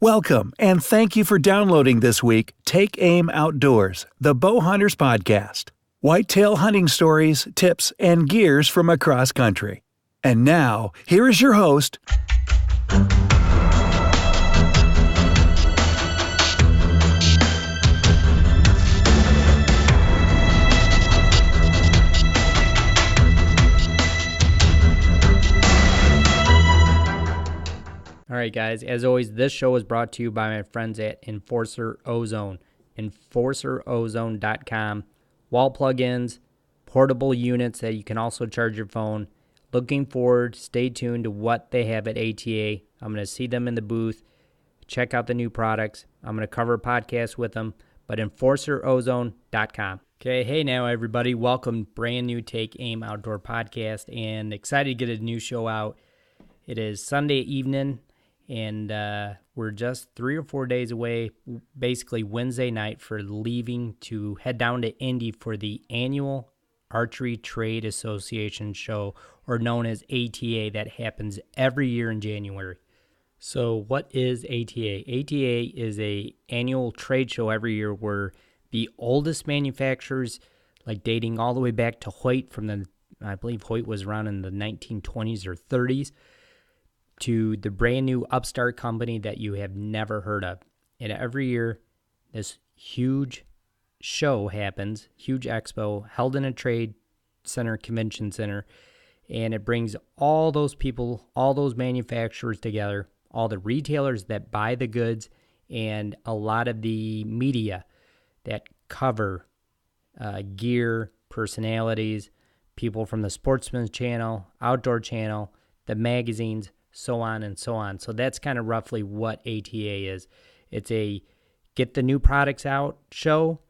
Welcome, and thank you for downloading this week Take Aim Outdoors, the Bow Hunters Podcast. Whitetail hunting stories, tips, and gears from across country. And now, here is your host. All right, guys, as always, this show is brought to you by my friends at Enforcer Ozone, enforcerozone.com. Wall plugins, portable units that you can also charge your phone. Looking forward, stay tuned to what they have at ATA. I'm going to see them in the booth, check out the new products. I'm going to cover a podcast with them, but enforcerozone.com. Okay, hey now, everybody. Welcome, brand new Take Aim Outdoor Podcast, and excited to get a new show out. It is Sunday evening. And we're just 3 or 4 days away, basically Wednesday night, for leaving to head down to Indy for the annual Archery Trade Association show, or known as ATA, that happens every year in January. So what is ATA? ATA is a annual trade show every year where the oldest manufacturers, like dating all the way back to Hoyt I believe Hoyt was around in the 1920s or 30s, to the brand new upstart company that you have never heard of. And every year, this huge show happens, huge expo, held in a trade center, convention center, and it brings all those people, all those manufacturers together, all the retailers that buy the goods, and a lot of the media that cover gear, personalities, people from the Sportsman's Channel, Outdoor Channel, the magazines, so on and so on. So that's kind of roughly what ATA is. It's a get the new products out show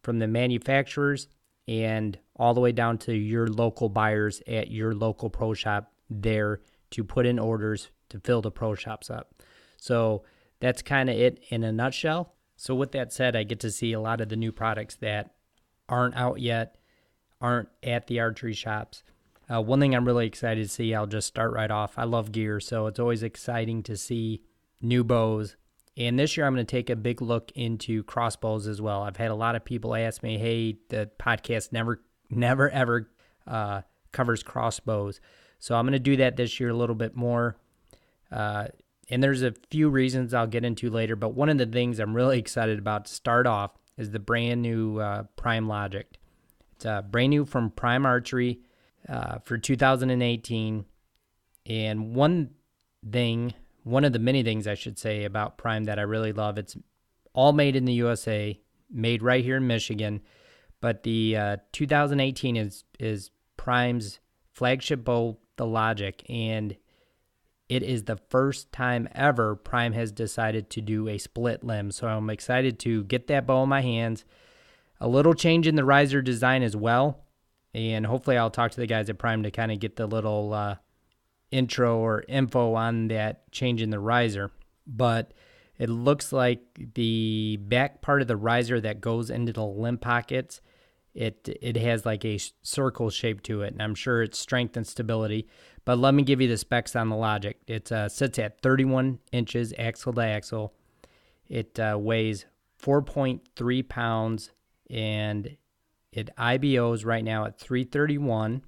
from the manufacturers and all the way down to your local buyers at your local pro shop there to put in orders to fill the pro shops up. So that's kind of it in a nutshell. So with that said, I get to see a lot of the new products that aren't out yet, aren't at the archery shops. One thing I'm really excited to see, I'll just start right off. I love gear, so it's always exciting to see new bows. And this year I'm going to take a big look into crossbows as well. I've had a lot of people ask me, hey, the podcast never ever covers crossbows. So I'm going to do that this year a little bit more. And there's a few reasons I'll get into later, but one of the things I'm really excited about to start off is the brand new Prime Logic. It's brand new from Prime Archery. For 2018, and one of the many things I should say about Prime that I really love, it's all made in the USA, made right here in Michigan, but the 2018 is Prime's flagship bow, the Logic, and it is the first time ever Prime has decided to do a split limb, so I'm excited to get that bow in my hands. A little change in the riser design as well. And hopefully I'll talk to the guys at Prime to kind of get the little intro or info on that change in the riser. But it looks like the back part of the riser that goes into the limb pockets, it has like a circle shape to it. And I'm sure it's strength and stability. But let me give you the specs on the Logic. It sits at 31 inches axle to axle. It weighs 4.3 pounds, and it IBOs right now at 331,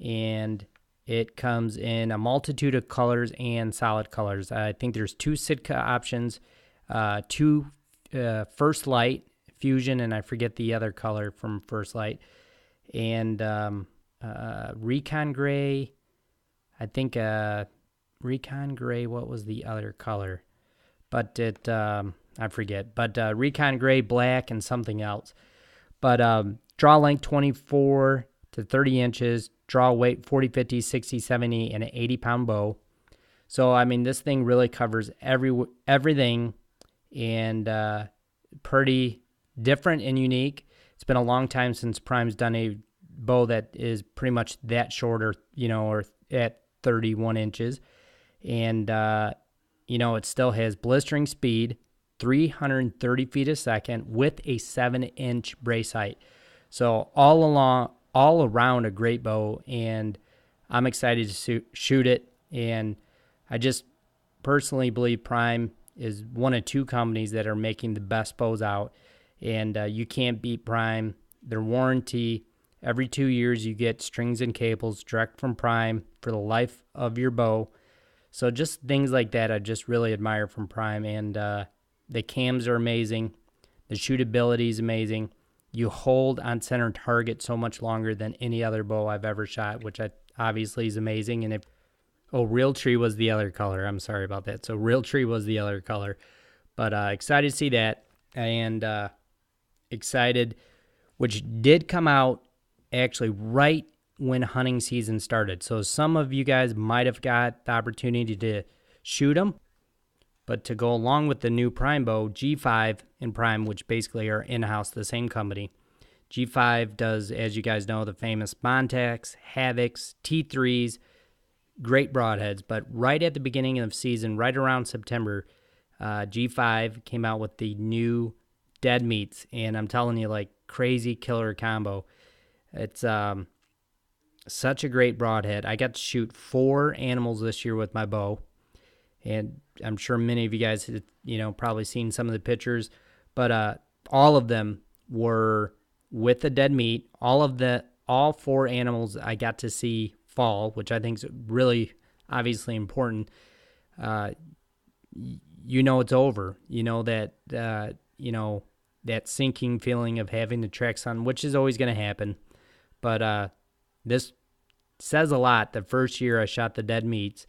and it comes in a multitude of colors and solid colors. I think there's 2 Sitka options, 2 First Light, Fusion, and I forget the other color from First Light, and Recon Gray. I think Recon Gray, what was the other color? But I forget. But Recon Gray, Black, and something else. But draw length 24 to 30 inches, draw weight 40, 50, 60, 70, and an 80-pound bow. So, I mean, this thing really covers everything, and pretty different and unique. It's been a long time since Prime's done a bow that is pretty much that short, or at 31 inches. And, it still has blistering speed, 330 feet a second with a 7-inch brace height. So all around a great bow, and I'm excited to shoot it. And I just personally believe Prime is one of two companies that are making the best bows out, and you can't beat Prime. Their warranty, every 2 years you get strings and cables direct from Prime for the life of your bow. So just things like that I just really admire from Prime, and the cams are amazing. The shootability is amazing. You hold on center target so much longer than any other bow I've ever shot, which obviously is amazing. And Realtree was the other color. I'm sorry about that. So Realtree was the other color. But excited to see that, and excited, which did come out actually right when hunting season started. So some of you guys might have got the opportunity to shoot them. But to go along with the new Prime bow, G5 and Prime, which basically are in-house, the same company, G5 does, as you guys know, the famous Montax, Havocs, T3s, great broadheads. But right at the beginning of the season, right around September, G5 came out with the new dead meats, and I'm telling you, like, crazy killer combo. It's such a great broadhead. I got to shoot 4 animals this year with my bow, and I'm sure many of you guys have, probably seen some of the pictures, but all of them were with the dead meat. All 4 animals I got to see fall, which I think is really obviously important. It's over. That sinking feeling of having the tracks on, which is always going to happen. But this says a lot. The first year I shot the dead meats,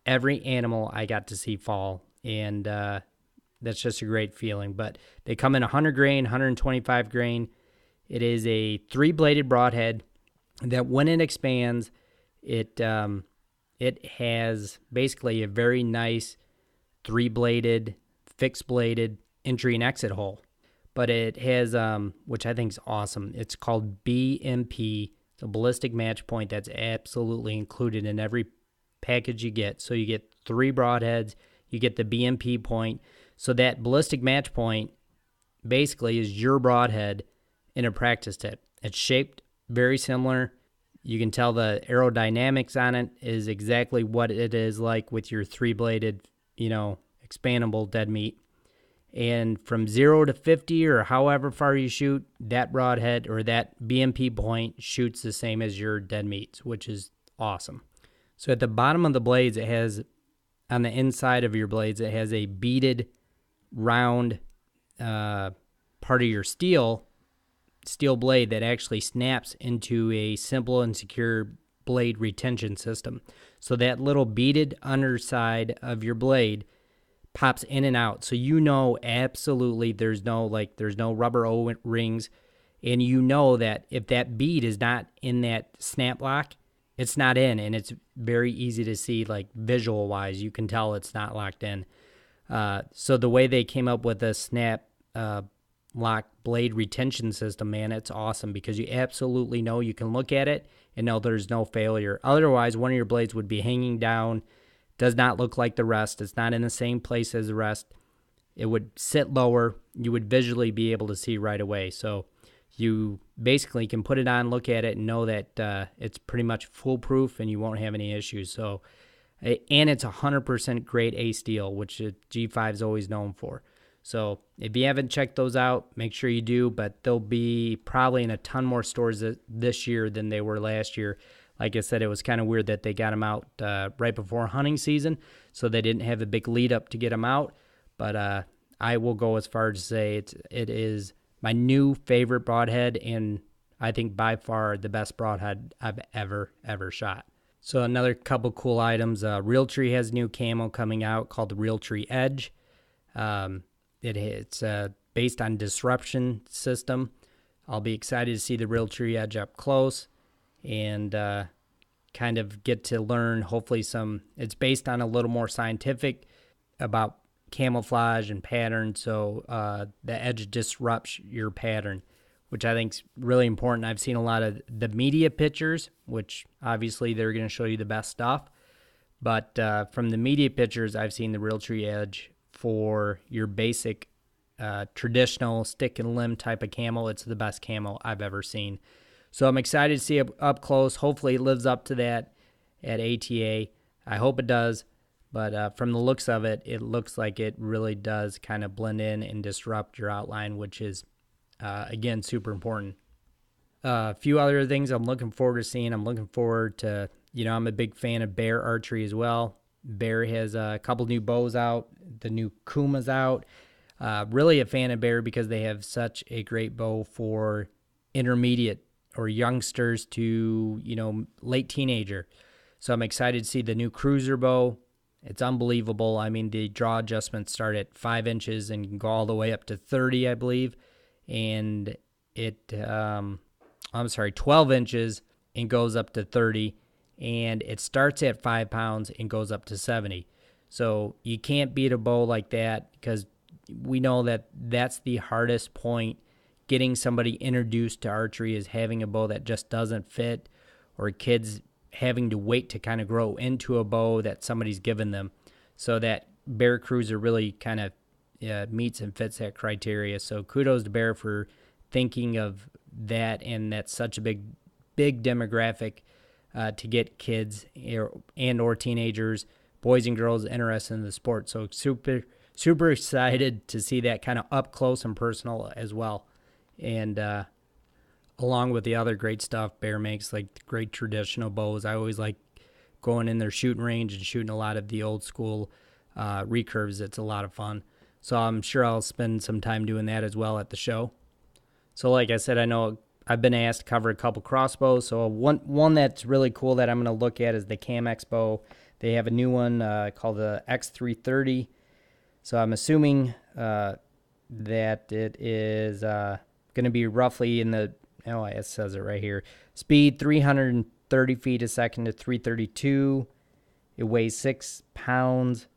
every animal I got to see fall, and that's just a great feeling. But they come in 100 grain, 125 grain. It is a 3-bladed broadhead that when it expands, it has basically a very nice 3-bladed, fixed-bladed entry and exit hole. But it has, which I think is awesome, it's called BMP. It's a ballistic match point that's absolutely included in every package you get. So you get 3 broadheads, you get the BMP point. So that ballistic match point basically is your broadhead in a practice tip. It's shaped very similar. You can tell the aerodynamics on it is exactly what it is like with your 3-bladed, expandable dead meat. And from 0 to 50 or however far you shoot, that broadhead or that BMP point shoots the same as your dead meats, which is awesome. So at the bottom of the blades, it has, on the inside of your blades, it has a beaded round part of your steel blade that actually snaps into a simple and secure blade retention system. So that little beaded underside of your blade pops in and out. So absolutely there's no rubber O-rings, and that if that bead is not in that snap lock, it's not in, and it's very easy to see, like visual wise, you can tell it's not locked in. So the way they came up with a snap lock blade retention system, man, it's awesome, because you absolutely know, you can look at it and know there's no failure. Otherwise, one of your blades would be hanging down, does not look like the rest. It's not in the same place as the rest. It would sit lower. You would visually be able to see right away. So you basically can put it on, look at it, and know that it's pretty much foolproof and you won't have any issues. So, and it's 100% grade A steel, which G5 is always known for. So if you haven't checked those out, make sure you do, but they'll be probably in a ton more stores this year than they were last year. Like I said, it was kind of weird that they got them out right before hunting season, so they didn't have a big lead up to get them out. But I will go as far as to say it is my new favorite broadhead, and I think by far the best broadhead I've ever shot. So another couple cool items. Realtree has a new camo coming out called the Realtree Edge. It's based on disruption system. I'll be excited to see the Realtree Edge up close and kind of get to learn hopefully it's based on a little more scientific about camouflage and pattern, so the edge disrupts your pattern, which I think is really important. I've seen a lot of the media pictures, which obviously they're going to show you the best stuff, but from the media pictures, I've seen the Realtree Edge for your basic traditional stick and limb type of camo. It's the best camo I've ever seen. So I'm excited to see it up close. Hopefully it lives up to that at ATA. I hope it does. But from the looks of it, it looks like it really does kind of blend in and disrupt your outline, which is, again, super important. A few other things I'm looking forward to seeing. I'm looking forward to, I'm a big fan of Bear Archery as well. Bear has a couple new bows out. The new Kuma's out. Really a fan of Bear because they have such a great bow for intermediate or youngsters to, late teenager. So I'm excited to see the new Cruiser bow. It's unbelievable. I mean, the draw adjustments start at 5 inches and can go all the way up to 30, I believe. And 12 inches and goes up to 30. And it starts at 5 pounds and goes up to 70. So you can't beat a bow like that because we know that that's the hardest point. Getting somebody introduced to archery is having a bow that just doesn't fit, or kids having to wait to kind of grow into a bow that somebody's given them. So that Bear Cruiser really kind of meets and fits that criteria. So kudos to Bear for thinking of that, and that's such a big demographic to get kids and or teenagers, boys and girls, interested in the sport. So super excited to see that kind of up close and personal as well. And along with the other great stuff Bear makes, like great traditional bows. I always like going in their shooting range and shooting a lot of the old school recurves. It's a lot of fun. So I'm sure I'll spend some time doing that as well at the show. So like I said, I know I've been asked to cover a couple crossbows. So one that's really cool that I'm going to look at is the Camex bow. They have a new one called the X330. So I'm assuming that it is going to be roughly in the, it says it right here, speed 330 feet a second to 332. It weighs 6 pounds.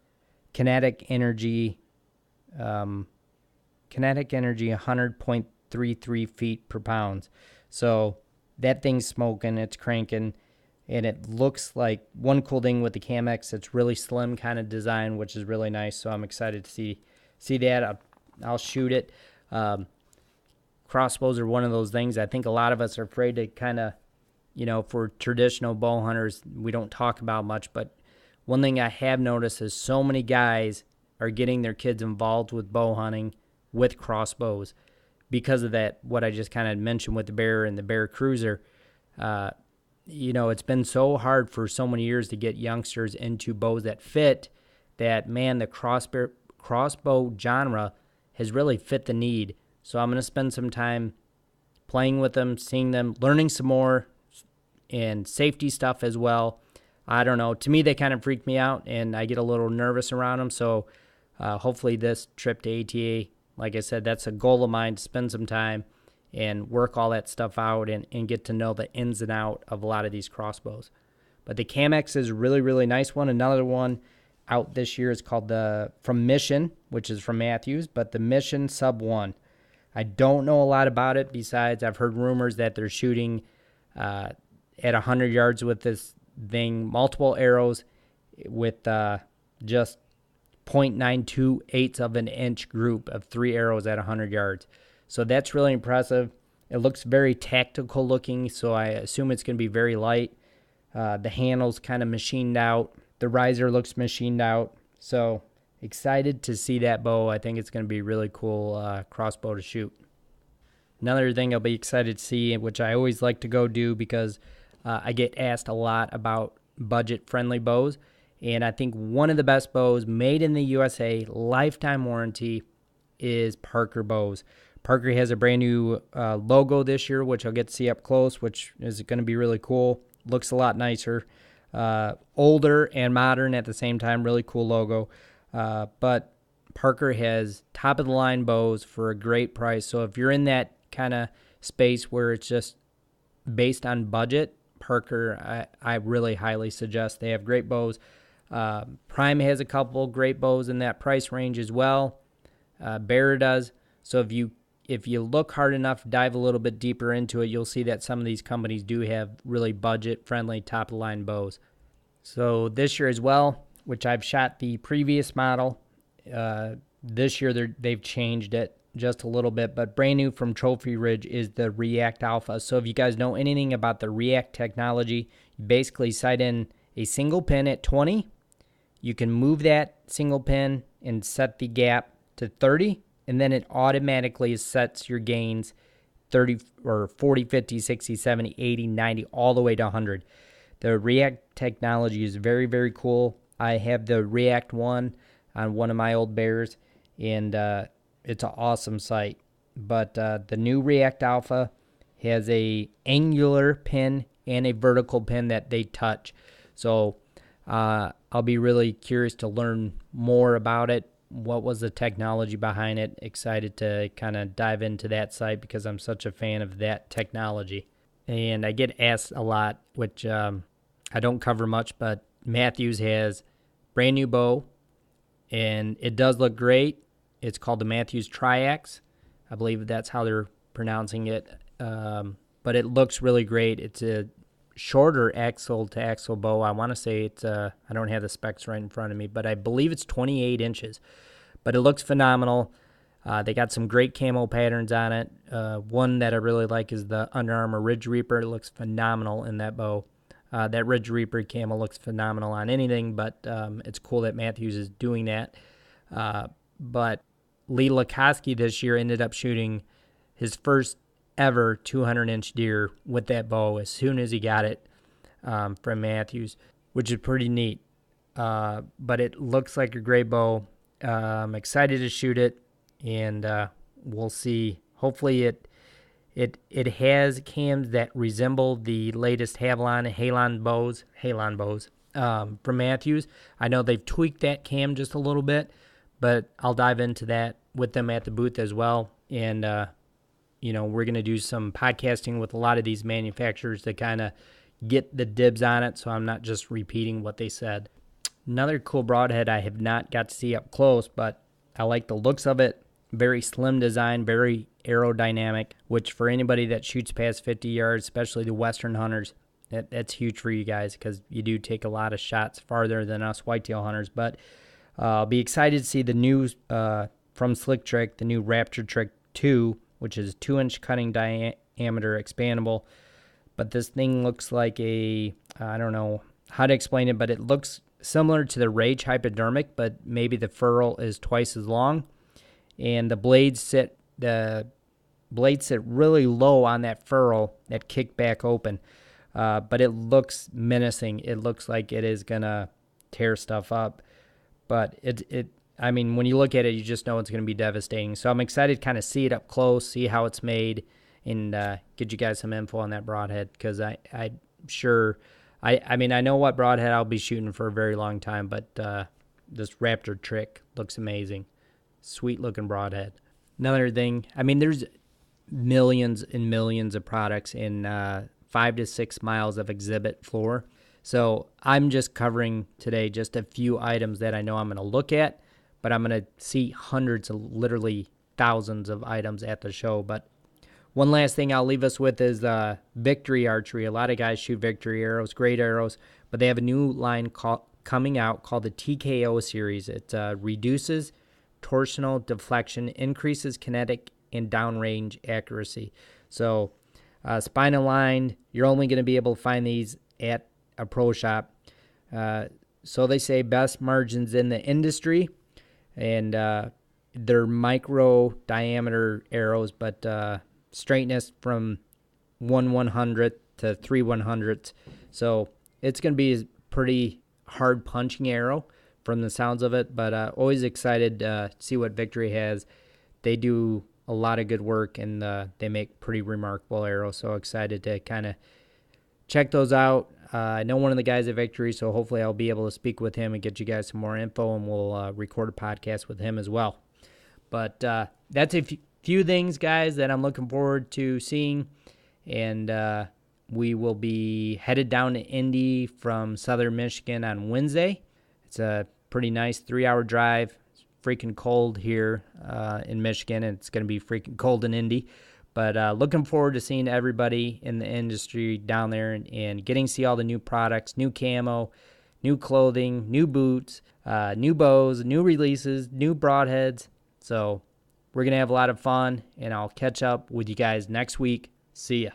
Kinetic energy 100.33 feet per pound. So that thing's smoking, it's cranking, and it looks like one cool thing with the Camex, it's really slim kind of design, which is really nice. So I'm excited to see that. I'll shoot it. Crossbows are one of those things. I think a lot of us are afraid to kind of, for traditional bow hunters, we don't talk about much. But one thing I have noticed is so many guys are getting their kids involved with bow hunting with crossbows because of that, what I just kind of mentioned with the Bear and the Bear Cruiser. It's been so hard for so many years to get youngsters into bows that fit that, man, the crossbow genre has really fit the need. So I'm going to spend some time playing with them, seeing them, learning some more, and safety stuff as well. I don't know. To me, they kind of freak me out, and I get a little nervous around them. So hopefully this trip to ATA, like I said, that's a goal of mine, to spend some time and work all that stuff out and get to know the ins and out of a lot of these crossbows. But the Camex is a really, really nice one. Another one out this year is called from Mission, which is from Mathews, but the Mission Sub 1. I don't know a lot about it besides I've heard rumors that they're shooting at 100 yards with this thing, multiple arrows with just 0.928 of an inch group of 3 arrows at 100 yards. So that's really impressive. It looks very tactical looking, so I assume it's going to be very light. The handle's kind of machined out. The riser looks machined out. So excited to see that bow. I think it's going to be a really cool crossbow to shoot. Another thing I'll be excited to see, which I always like to go do because I get asked a lot about budget-friendly bows, and I think one of the best bows made in the USA, lifetime warranty, is Parker bows. Parker has a brand new logo this year, which I'll get to see up close, which is going to be really cool. Looks a lot nicer. Older and modern at the same time. Really cool logo. But Parker has top-of-the-line bows for a great price. So if you're in that kind of space where it's just based on budget, Parker, I really highly suggest. They have great bows. Prime has a couple great bows in that price range as well. Bear does. So if you look hard enough, dive a little bit deeper into it, you'll see that some of these companies do have really budget-friendly, top-of-the-line bows. So this year as well, which I've shot the previous model, this year they've changed it just a little bit, but brand new from Trophy Ridge is the React Alpha. So if you guys know anything about the React technology, you basically sight in a single pin at 20, you can move that single pin and set the gap to 30, and then it automatically sets your gains 30 or 40, 50, 60, 70, 80, 90, all the way to 100. The React technology is very, very cool. I have the React one on one of my old bears, and it's an awesome sight. But the new React Alpha has a angular pin and a vertical pin that they touch. So I'll be really curious to learn more about it. What was the technology behind it? Excited to kind of dive into that site because I'm such a fan of that technology. And I get asked a lot, which I don't cover much, but Mathews has brand new bow, and it does look great. It's called the Mathews Triax. I believe that's how they're pronouncing it. But it looks really great. It's a shorter axle-to-axle bow. I want to say it's, I don't have the specs right in front of me, but I believe it's 28 inches. But it looks phenomenal. They got some great camo patterns on it. One that I really like is the Under Armour Ridge Reaper. It looks phenomenal in that bow. That Ridge Reaper camo looks phenomenal on anything, but it's cool that Mathews is doing that. But Lee Lakosky this year ended up shooting his first ever 200-inch deer with that bow as soon as he got it from Mathews, which is pretty neat. But it looks like a great bow. I'm excited to shoot it, and we'll see. Hopefully it has cams that resemble the latest Halon bows from Mathews. I know they've tweaked that cam just a little bit, but I'll dive into that with them at the booth as well. And, we're going to do some podcasting with a lot of these manufacturers to kind of get the dibs on it, so I'm not just repeating what they said. Another cool broadhead I have not got to see up close, but I like the looks of it. Very slim design, very aerodynamic, which for anybody that shoots past 50 yards, especially the Western hunters, that's huge for you guys because you do take a lot of shots farther than us whitetail hunters. But I'll be excited to see the new, from Slick Trick, the new Rapture Trick 2, which is 2-inch cutting diameter expandable. But this thing looks like I don't know how to explain it, but it looks similar to the Rage hypodermic, but maybe the ferrule is twice as long. And the blades sit really low on that ferrule that kick back open. But it looks menacing. It looks like it is going to tear stuff up. But when you look at it, you just know it's going to be devastating. So I'm excited to kind of see it up close, see how it's made, and get you guys some info on that broadhead because I know what broadhead I'll be shooting for a very long time, but this Rapture Trick looks amazing. Sweet looking broadhead. Another thing, there's millions and millions of products in 5 to 6 miles of exhibit floor. So I'm just covering today just a few items that I know I'm going to look at, but I'm going to see hundreds of literally thousands of items at the show. But one last thing I'll leave us with is Victory Archery. A lot of guys shoot Victory arrows, great arrows, but they have a new line coming out called the TKO Series. It reduces torsional deflection, increases kinetic and downrange accuracy. So spine aligned, you're only going to be able to find these at a pro shop. So they say best margins in the industry, and they're micro diameter arrows, but straightness from 1/100th to 3/100th. So it's going to be a pretty hard punching arrow from the sounds of it, but always excited to see what Victory has. They do a lot of good work, and they make pretty remarkable arrows, so excited to kind of check those out. I know one of the guys at Victory, so hopefully I'll be able to speak with him and get you guys some more info, and we'll record a podcast with him as well. But that's a few things, guys, that I'm looking forward to seeing, and we will be headed down to Indy from southern Michigan on Wednesday. It's a pretty nice 3-hour drive. It's freaking cold here in Michigan, and it's going to be freaking cold in Indy. But looking forward to seeing everybody in the industry down there and getting to see all the new products, new camo, new clothing, new boots, new bows, new releases, new broadheads. So we're going to have a lot of fun, and I'll catch up with you guys next week. See ya.